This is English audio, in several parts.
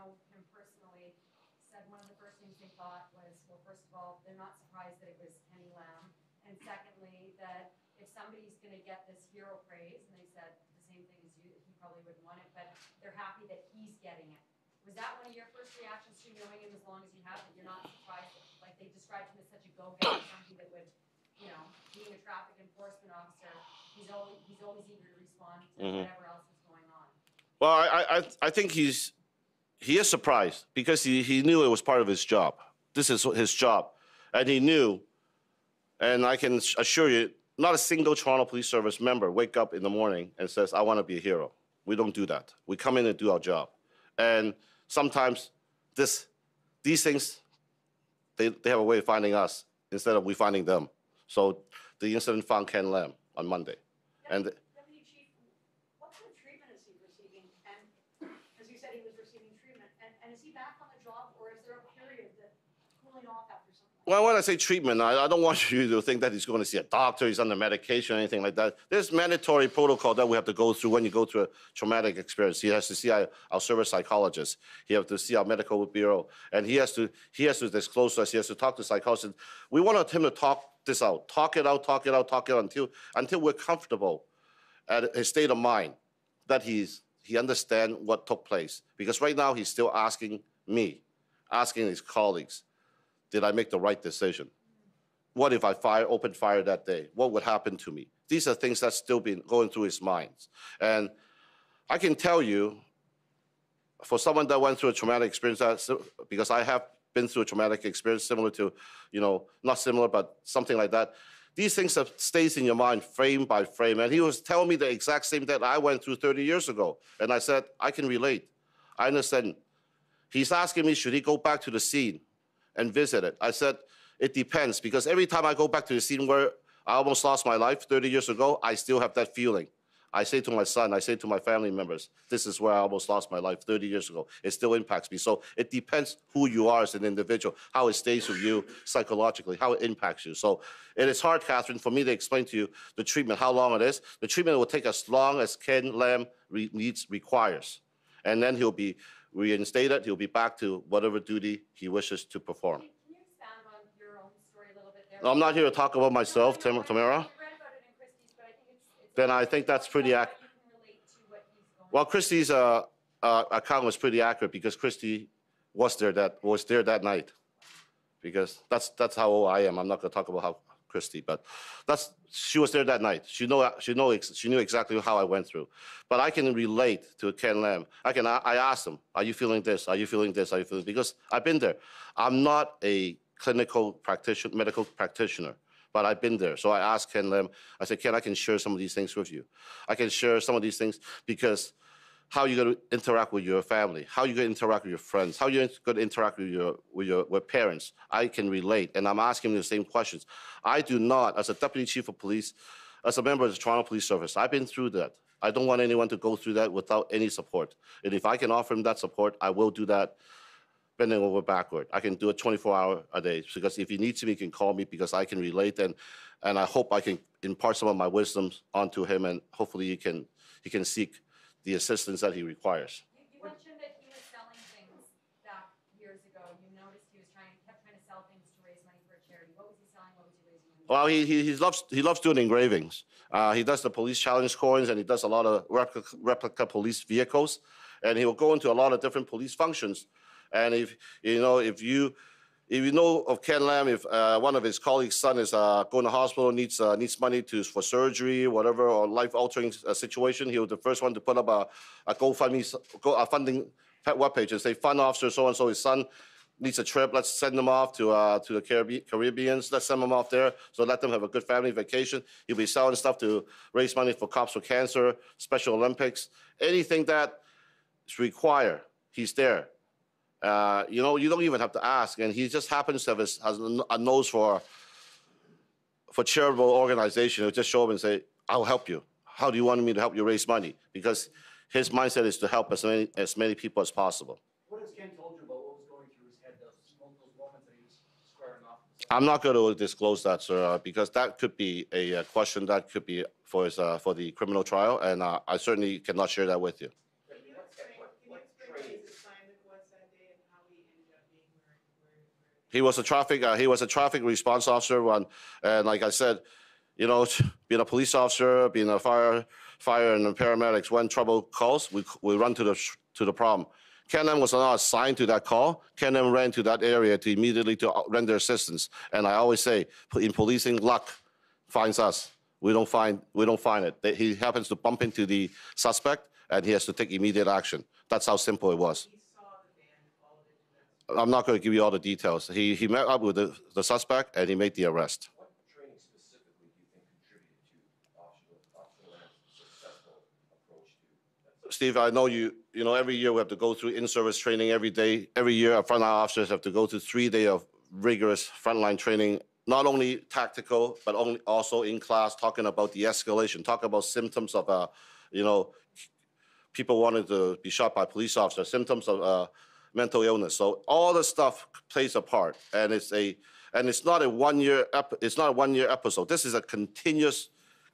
know him personally, said one of the first things they thought was, well, first of all, they're not surprised that it was Kenny Lamb, and secondly, that if somebody's going to get this hero praise, and they said the same thing as you, he probably wouldn't want it, but they're happy that he's getting it. Was that one of your first reactions to knowing him as long as you have, that you're not surprised that, like, they described him as such a go-getter, somebody that would, you know, being a traffic enforcement officer, he's always eager to respond to whatever else is going on? Well, I think he is surprised because he knew it was part of his job. This is his job. And he knew, and I can assure you, not a single Toronto Police Service member wake up in the morning and says, I want to be a hero. We don't do that. We come in and do our job. And sometimes these things, they have a way of finding us instead of we finding them. So the incident found Ken Lam on Monday. And Deputy Chief, what kind of treatment is he receiving? And as you said, he was receiving treatment. And is he back on the job, or is there a period that cooling off after something? Well, when I say treatment, I don't want you to think that he's going to see a doctor, he's under medication, or anything like that. There's mandatory protocol that we have to go through when you go through a traumatic experience. He has to see our service psychologist. He has to see our medical bureau. And he has to disclose to us. He has to talk to psychologists. We want him to talk this out. Talk it out until we're comfortable at his state of mind that he understands what took place. Because right now he's still asking me, asking his colleagues, did I make the right decision? What if I opened fire that day? What would happen to me? These are things that's still been going through his mind. And I can tell you, for someone that went through a traumatic experience, because I have been through a traumatic experience similar to, not similar, but something like that, these things that stays in your mind frame by frame. And he was telling me the exact same that I went through 30 years ago. And I said, I can relate. I understand. He's asking me, should he go back to the scene and visit it? I said, it depends, because every time I go back to the scene where I almost lost my life 30 years ago, I still have that feeling. I say to my son, I say to my family members, this is where I almost lost my life 30 years ago. It still impacts me. So it depends who you are as an individual, how it stays with you psychologically, how it impacts you. So it is hard, Catherine, for me to explain to you the treatment, how long it is. The treatment will take as long as Ken Lam requires. And then he'll be reinstated. He'll be back to whatever duty he wishes to perform. Can you expand on your own story a little bit there? I'm not here to talk about myself, Tamara. Then I think that's pretty accurate. Well, Christie's account was pretty accurate because Christie was there that night. Because that's how old I am. I'm not going to talk about how Christie, but she was there that night. She knew exactly how I went through. But I can relate to Ken Lam. I asked him, are you feeling this? Are you feeling this? Are you feeling? Because I've been there. I'm not a medical practitioner. But I've been there. So I asked Ken Lam, I said, Ken, I can share some of these things with you. I can share some of these things because how are you going to interact with your family? How are you going to interact with your friends? How are you going to interact with your parents? I can relate, and I'm asking the same questions. I do not, as a deputy chief of police, as a member of the Toronto Police Service, I've been through that. I don't want anyone to go through that without any support. And if I can offer him that support, I will do that. Bending over backward. I can do it 24 hours a day because if he needs me, he can call me because I can relate and I hope I can impart some of my wisdom onto him and hopefully he can seek the assistance that he requires. You mentioned that he was selling things back years ago. You noticed he kept trying to sell things to raise money for a charity. What was he selling? What was he raising money for? Well, he loves doing engravings. He does the police challenge coins and he does a lot of replica police vehicles, and he will go into a lot of different police functions. And if you know of Ken Lam, if one of his colleagues' son is going to hospital, needs money for surgery, whatever, or life-altering situation, he was the first one to put up a GoFundMe, a funding webpage and say, fund officer so-and-so, his son needs a trip, let's send them off to the Caribbean, let's send them off there, so let them have a good family vacation. He'll be selling stuff to raise money for Cops for Cancer, Special Olympics, anything that is required, he's there. You don't even have to ask, and he just happens to have has a nose for charitable organization. He'll just show up and say, I'll help you. How do you want me to help you raise money? Because his mindset is to help as many people as possible. What has Ken told you about what was going through his head, those moments that he was squaring off? I'm not going to disclose that, sir, because that could be a question that could be for the criminal trial, and I certainly cannot share that with you. He was a traffic response officer one, and like I said, you know, being a police officer, being a fire and paramedics, when trouble calls, we run to the problem. Ken was not assigned to that call. Ken ran to that area to immediately to render assistance. And I always say, in policing, luck finds us. We don't find it. He happens to bump into the suspect, and he has to take immediate action. That's how simple it was. I'm not going to give you all the details. He met up with the suspect, and he made the arrest. What training specifically do you think contributed to Officer Lamb's successful approach to that? Steve, I know you know, every year we have to go through in-service training every day. Every year, our frontline officers have to go through 3 days of rigorous frontline training, not only tactical, but also in class, talking about de-escalation, talking about symptoms of, you know, people wanted to be shot by police officers, symptoms of mental illness. So all the stuff plays a part, and it's not a one-year episode. This is a continuous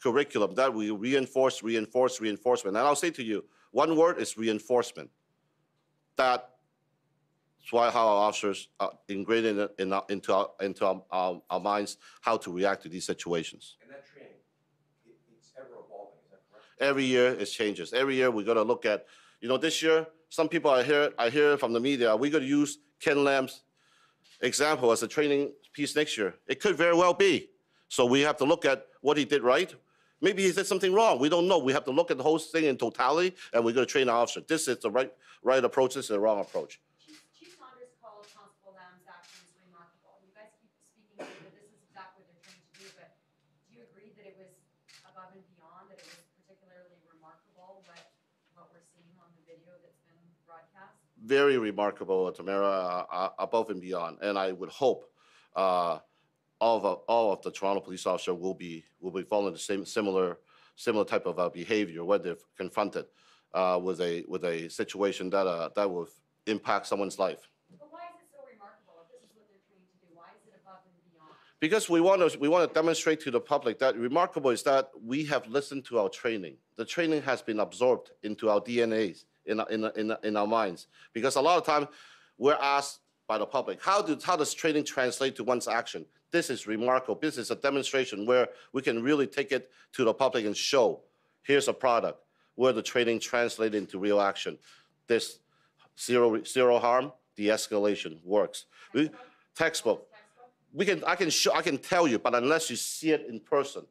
curriculum that we reinforcement. And I'll say to you, one word is reinforcement. That's why how our officers are ingrained into our minds how to react to these situations. And that training, it's ever evolving, is that correct? Every year it changes. Every year we got to look at, you know, this year, some people I hear from the media, we got to use Ken Lamb's example as a training piece next year. It could very well be. So we have to look at what he did right. Maybe he did something wrong. We don't know. We have to look at the whole thing in totality, and we're going to train our officer. This is the right approach. This is the wrong approach. Chief Saunders called Constable Lamb's actions remarkable. You guys keep speaking to that this is exactly what they're trying to do, but do you agree that it was above and beyond, that it was particularly remarkable what we're seeing on the video that's been broadcast? Very remarkable, Tamara, above and beyond. And I would hope all of the Toronto police officers will be following the similar type of behavior when they're confronted with a situation that will impact someone's life. But why is it so remarkable? If this is what they're trying to do, why is it above and beyond? Because we want to demonstrate to the public that remarkable is that we have listened to our training. The training has been absorbed into our DNAs, in our minds. Because a lot of time we're asked by the public, how does training translate to one's action? This is remarkable. This is a demonstration where we can really take it to the public and show, here's a product where the training translated into real action. This zero harm, de-escalation works. Textbook. I can tell you, but unless you see it in person,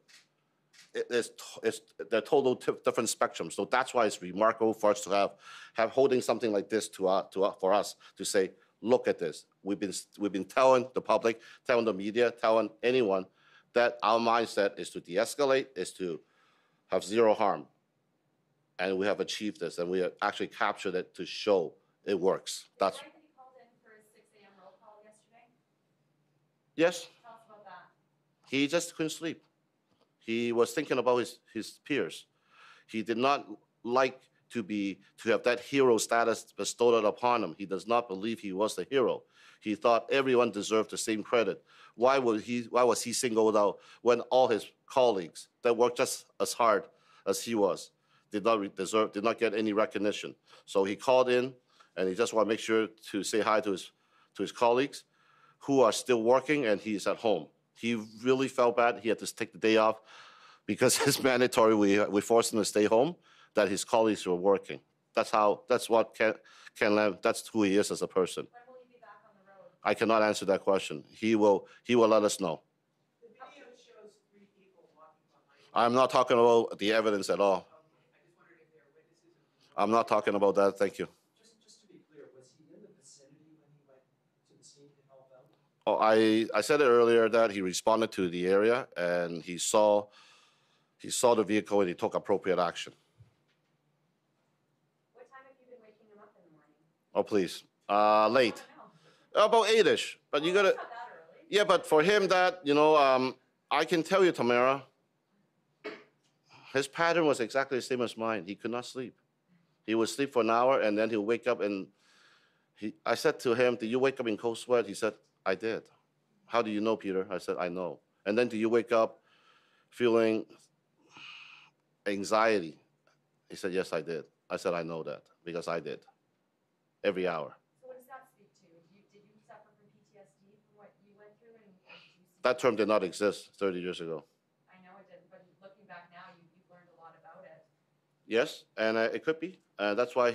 they're total different spectrums. So that's why it's remarkable for us to have holding something like this for us to say, look at this. We've been telling the public, telling the media, telling anyone that our mindset is to de-escalate, is to have zero harm. And we have achieved this, and we have actually captured it to show it works. That's Right that he called in for his 6 a.m. roll call yesterday? yes. Tell us about that. He just couldn't sleep. He was thinking about his peers. He did not like to have that hero status bestowed upon him. He does not believe he was the hero. He thought everyone deserved the same credit. Why was he singled out when all his colleagues that worked just as hard as he was did not get any recognition? So he called in, and he just want to make sure to say hi to his colleagues who are still working, and he's at home. He really felt bad. He had to take the day off because it's mandatory. We forced him to stay home, that his colleagues were working. That's what Ken Lam, that's who he is as a person. When will he be back on the road? I cannot answer that question. He will let us know. The video shows 3 people walking behind. I'm not talking about the evidence at all. I just wondered if there are witnesses. I'm not talking about that. Thank you. Just to be clear, was he in the vicinity when he went to the scene to help out? Oh, I said it earlier that he responded to the area and he saw the vehicle and he took appropriate action. What time have you been waking him up in the morning? Oh, please. Late. I don't know. About 8-ish. But you Well, gotta. it's not that early. Yeah, but for him, I can tell you, Tamara, his pattern was exactly the same as mine. He could not sleep. He would sleep for an hour, and then he'll wake up, and I said to him, did you wake up in cold sweat? He said, I did. How do you know, Peter? I said, I know. And then do you wake up feeling anxiety? He said, yes, I did. I said, I know that, because I did. Every hour. So what does that speak to? Did you suffer from PTSD from That term did not exist 30 years ago. I know it didn't, but looking back now, you've learned a lot about it. Yes, and it could be. That's why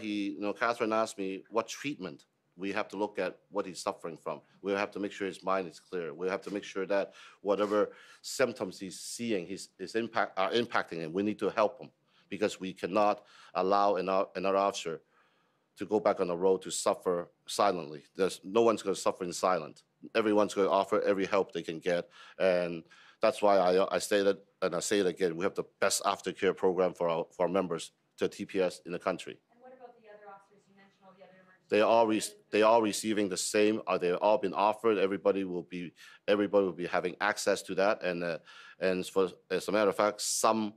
Catherine asked me what treatment. We have to look at what he's suffering from. We have to make sure his mind is clear. We have to make sure that whatever symptoms he's seeing are impacting him. We need to help him because we cannot allow another officer to go back on the road to suffer silently. No one's going to suffer in silence. Everyone's going to offer every help they can get, and that's why I stated and I say it again. We have the best aftercare program for our members to TPS in the country. And what about the other officers? You mentioned all the other emergency. They are receiving the same. They've all been offered. Everybody will be having access to that. And as a matter of fact, some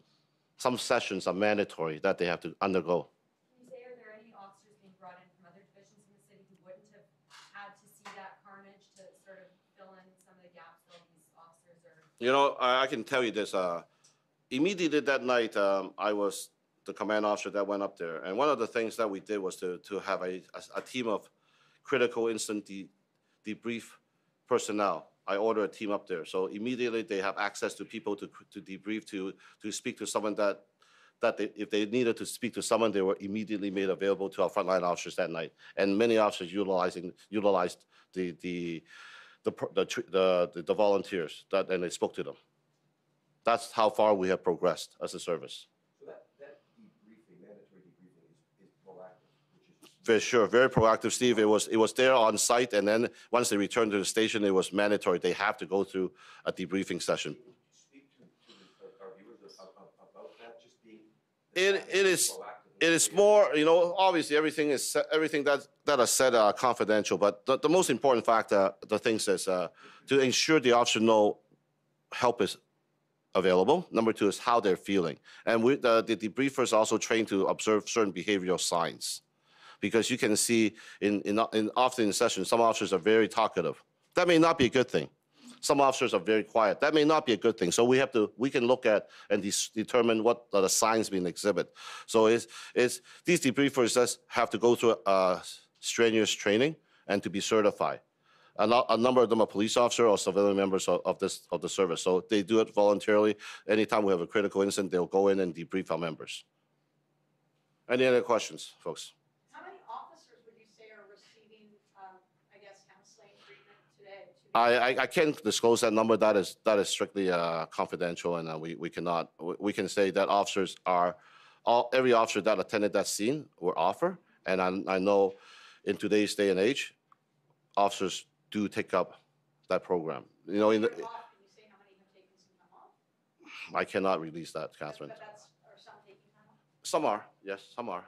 sessions are mandatory that they have to undergo. Can you say, are there any officers being brought in from other divisions in the city who wouldn't have had to see that carnage to sort of fill in some of the gaps that these officers are? You know, I can tell you this. Immediately that night, I was the command officer that went up there. And one of the things that we did was to have a team of critical incident debrief personnel. I ordered a team up there. So immediately they have access to people to debrief, to speak to someone that if they needed to speak to someone, they were immediately made available to our frontline officers that night. And many officers utilized the volunteers and they spoke to them. That's how far we have progressed as a service. So that debriefing, mandatory debriefing is proactive, which is. For sure, very proactive, Steve. It was there on site, and then once they returned to the station, it was mandatory. They have to go through a debriefing session. Speak to our viewers about that, just being. It is more, obviously everything that is said are confidential, but the most important factor, the things is to ensure the officer know help is available. Number two is how they're feeling. And the debriefers are also trained to observe certain behavioral signs. Because you can see often in sessions, some officers are very talkative. That may not be a good thing. Some officers are very quiet. That may not be a good thing. So we can look at and determine what are the signs being exhibited. So these debriefers just have to go through strenuous training and to be certified. A number of them are police officers or civilian members of the service. So they do it voluntarily. Anytime we have a critical incident, they'll go in and debrief our members. Any other questions, folks? How many officers would you say are receiving, counseling treatment today? I can't disclose that number. That is strictly confidential, and we cannot. We can say that officers every officer that attended that scene were offered, and I know in today's day and age, officers do take up that program. Can you say how many have taken some time off? I cannot release that, Catherine. But are some taking time off? Some are, yes, some are.